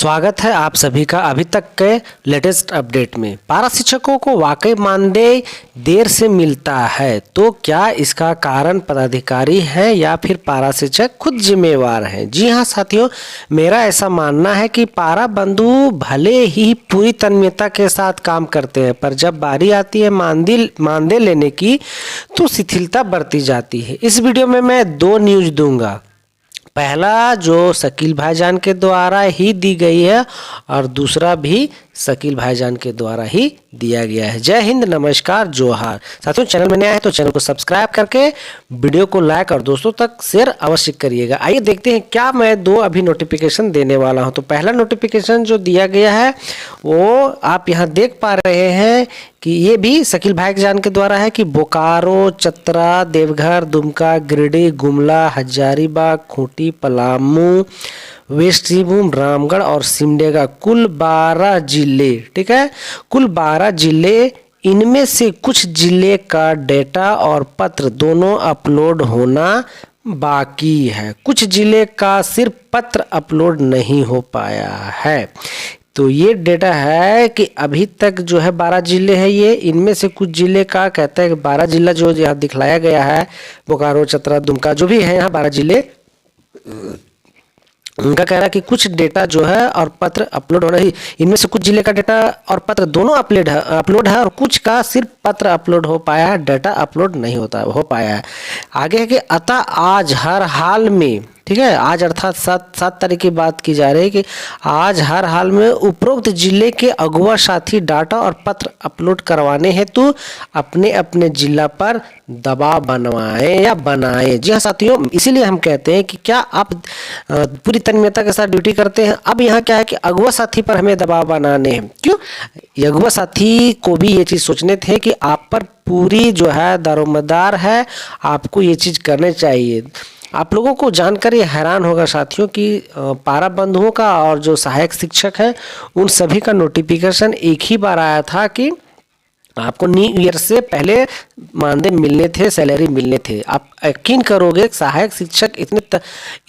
स्वागत है आप सभी का अभी तक के लेटेस्ट अपडेट में। पारा शिक्षकों को वाकई मानदेय देर से मिलता है, तो क्या इसका कारण पदाधिकारी हैं या फिर पारा शिक्षक खुद जिम्मेवार हैं? जी हाँ साथियों, मेरा ऐसा मानना है कि पारा बंधु भले ही पूरी तन्मयता के साथ काम करते हैं, पर जब बारी आती है मानदेय लेने की तो शिथिलता बरती जाती है। इस वीडियो में मैं दो न्यूज़ दूंगा। पहला जो शकील भाईजान के द्वारा ही दी गई है और दूसरा भी शकील भाईजान के द्वारा ही दिया गया है। जय हिंद, नमस्कार, जोहार। साथियों, चैनल में नया है तो चैनल को सब्सक्राइब करके वीडियो को लाइक और दोस्तों तक शेयर अवश्य करिएगा। आइए देखते हैं क्या मैं दो अभी नोटिफिकेशन देने वाला हूं। तो पहला नोटिफिकेशन जो दिया गया है वो आप यहां देख पा रहे हैं कि ये भी शकील भाईजान के द्वारा है कि बोकारो, चतरा, देवघर, दुमका, गिरिडीह, गुमला, हजारीबाग, खूंटी, पलामू, वेस्ट सिंहभूम, रामगढ़ और सिमडेगा, कुल 12 जिले। ठीक है, कुल 12 जिले। इनमें से कुछ जिले का डेटा और पत्र दोनों अपलोड होना बाकी है। कुछ जिले का सिर्फ पत्र अपलोड नहीं हो पाया है। तो ये डेटा है कि अभी तक जो है 12 जिले हैं ये। इनमें से कुछ जिले का कहता है कि 12 जिला जो यहाँ दिखलाया गया है, बोकारो, चतरा, दुमका जो भी है यहाँ 12 जिले, उनका कह रहा है कि कुछ डेटा जो है और पत्र अपलोड हो रही। इनमें से कुछ जिले का डेटा और पत्र दोनों अपलोड है और कुछ का सिर्फ पत्र अपलोड हो पाया है, डाटा अपलोड नहीं हो पाया है। आगे है कि अतः आज हर हाल में, ठीक है, आज अर्थात 7 तारीख की बात की जा रही है कि आज हर हाल में उपरोक्त जिले के अगुआ साथी डाटा और पत्र अपलोड करवाने हेतु अपने अपने जिला पर दबाव बनवाएं या बनाएं। जी हाँ साथियों, इसीलिए हम कहते हैं कि क्या आप पूरी तन्मयता के साथ ड्यूटी करते हैं। अब यहाँ क्या है कि अगुआ साथी पर हमें दबाव बनाने हैं। क्यों? अगुआ साथी को भी ये चीज़ सोचने थे कि आप पर पूरी जो है दारोमदार है, आपको ये चीज़ करने चाहिए। आप लोगों को जानकर ये हैरान होगा साथियों कि पारा बंधुओं का और जो सहायक शिक्षक हैं उन सभी का नोटिफिकेशन एक ही बार आया था कि आपको न्यू ईयर से पहले मानदेय मिलने थे, सैलरी मिलने थे। आप यकीन करोगे सहायक शिक्षक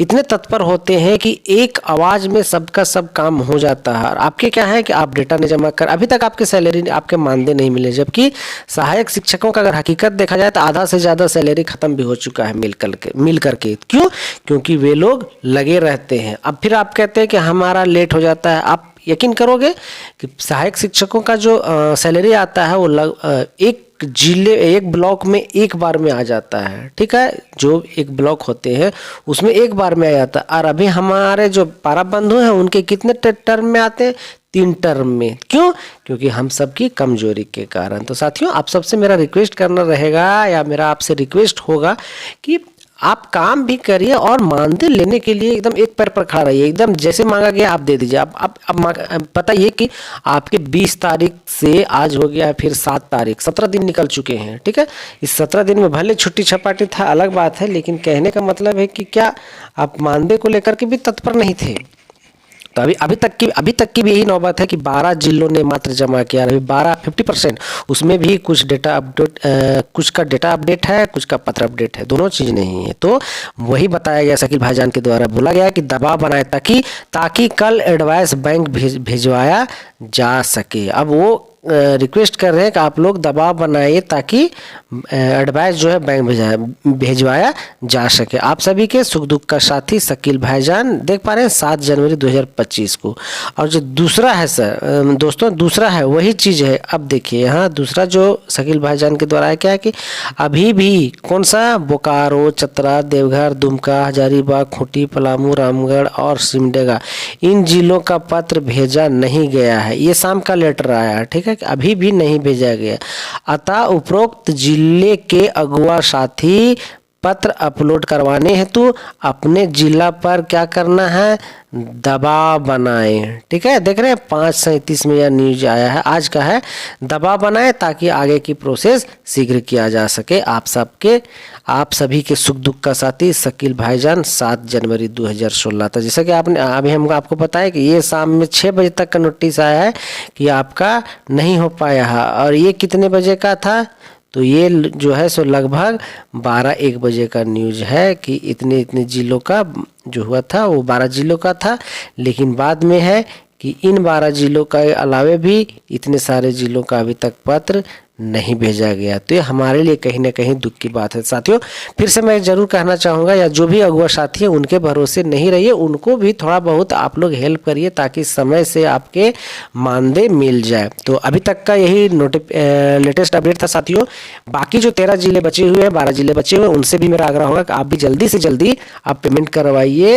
इतने तत्पर होते हैं कि एक आवाज़ में सबका सब काम हो जाता है। और आपके क्या है कि आप डेटा नहीं जमा कर, अभी तक आपके सैलरी, आपके मानदेय नहीं मिले। जबकि सहायक शिक्षकों का अगर हकीकत देखा जाए तो आधा से ज़्यादा सैलरी ख़त्म भी हो चुका है मिल करके। क्यों? क्योंकि वे लोग लगे रहते हैं। अब फिर आप कहते हैं कि हमारा लेट हो जाता है। आप यकीन करोगे कि सहायक शिक्षकों का जो सैलरी आता है वो एक जिले, एक ब्लॉक में एक बार में आ जाता है। ठीक है, जो एक ब्लॉक होते हैं उसमें एक बार में आ जाता है। और अभी हमारे जो पारा बंधु हैं उनके कितने टर्म में आते हैं? 3 टर्म में। क्यों? क्योंकि हम सबकी कमजोरी के कारण। तो साथियों, आप सबसे मेरा रिक्वेस्ट करना रहेगा या मेरा आपसे रिक्वेस्ट होगा कि आप काम भी करिए और मानदेय लेने के लिए एकदम एक पैर पर खड़ा रहिए। एकदम जैसे मांगा गया आप दे दीजिए। अब पता ये कि आपके 20 तारीख से आज हो गया है फिर 7 तारीख, 17 दिन निकल चुके हैं। ठीक है, इस 17 दिन में भले छुट्टी छपाटी था अलग बात है, लेकिन कहने का मतलब है कि क्या आप मानदेय को लेकर के भी तत्पर नहीं थे? तो अभी तक की भी यही नौबत है कि 12 जिलों ने मात्र जमा किया। अभी 50% उसमें भी कुछ डेटा अपडेट, कुछ का डेटा अपडेट है, कुछ का पत्र अपडेट है, दोनों चीज़ नहीं है। तो वही बताया गया, शकील भाईजान के द्वारा बोला गया कि दबाव बनाए ताकि कल एडवाइस बैंक भिजवाया जा सके। अब वो रिक्वेस्ट कर रहे हैं कि आप लोग दबाव बनाइए ताकि एडवाइस जो है बैंक भिजवाया जा सके। आप सभी के सुख दुख का साथी शकील भाईजान। देख पा रहे हैं 7 जनवरी 2025 को। और जो दूसरा है सर दोस्तों, दूसरा है वही चीज़ है। अब देखिए यहाँ दूसरा जो शकील भाईजान के द्वारा है क्या है कि अभी भी कौन सा बोकारो, चतरा, देवघर, दुमका, हजारीबाग, खूंटी, पलामू, रामगढ़ और सिमडेगा, इन जिलों का पत्र भेजा नहीं गया है। ये शाम का लेटर आया है। ठीक है, अभी भी नहीं भेजा गया। अतः उपरोक्त जिले के अगुआ साथी पत्र अपलोड करवाने हेतु अपने जिला पर क्या करना है? दबाव बनाएं। ठीक है, देख रहे हैं 5:37 में यह न्यूज आया है, आज का है। दबाव बनाएं ताकि आगे की प्रोसेस शीघ्र किया जा सके। आप सभी के सुख दुख का साथी शकील भाईजान, 7 जनवरी 2016। तो जैसा कि हम आपको बताया कि ये शाम में 6 बजे तक का नोटिस आया है कि आपका नहीं हो पाया है। और ये कितने बजे का था? तो ये जो है सो लगभग 12-1 बजे का न्यूज़ है कि इतने जिलों का जो हुआ था वो 12 जिलों का था। लेकिन बाद में है कि इन 12 जिलों के अलावे भी इतने सारे जिलों का अभी तक पत्र नहीं भेजा गया। तो ये हमारे लिए कहीं ना कहीं दुख की बात है साथियों। फिर से मैं जरूर कहना चाहूँगा, या जो भी अगुआ साथी है उनके भरोसे नहीं रहिए, उनको भी थोड़ा बहुत आप लोग हेल्प करिए ताकि समय से आपके मानदेय मिल जाए। तो अभी तक का यही लेटेस्ट अपडेट था साथियों। बाकी जो 13 जिले बचे हुए हैं, 12 जिले बचे हुए हैं, उनसे भी मेरा आग्रह होगा कि आप भी जल्दी से जल्दी आप पेमेंट करवाइए,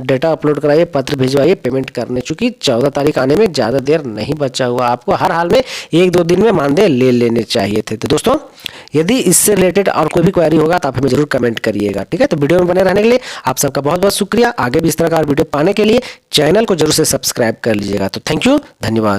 डेटा अपलोड कराइए, पत्र भिजवाइए पेमेंट करने, चूंकि 14 तारीख आने में ज़्यादा देर नहीं बचा हुआ। आपको हर हाल में 1-2 दिन में मानदेय ले लेने चाहिए थे। तो दोस्तों, यदि इससे रिलेटेड और कोई भी क्वेरी होगा तो आप हमें जरूर कमेंट करिएगा, ठीक है। तो वीडियो में बने रहने के लिए आप सबका बहुत बहुत शुक्रिया। आगे भी इस तरह का वीडियो पाने के लिए चैनल को जरूर से सब्सक्राइब कर लीजिएगा। तो थैंक यू, धन्यवाद।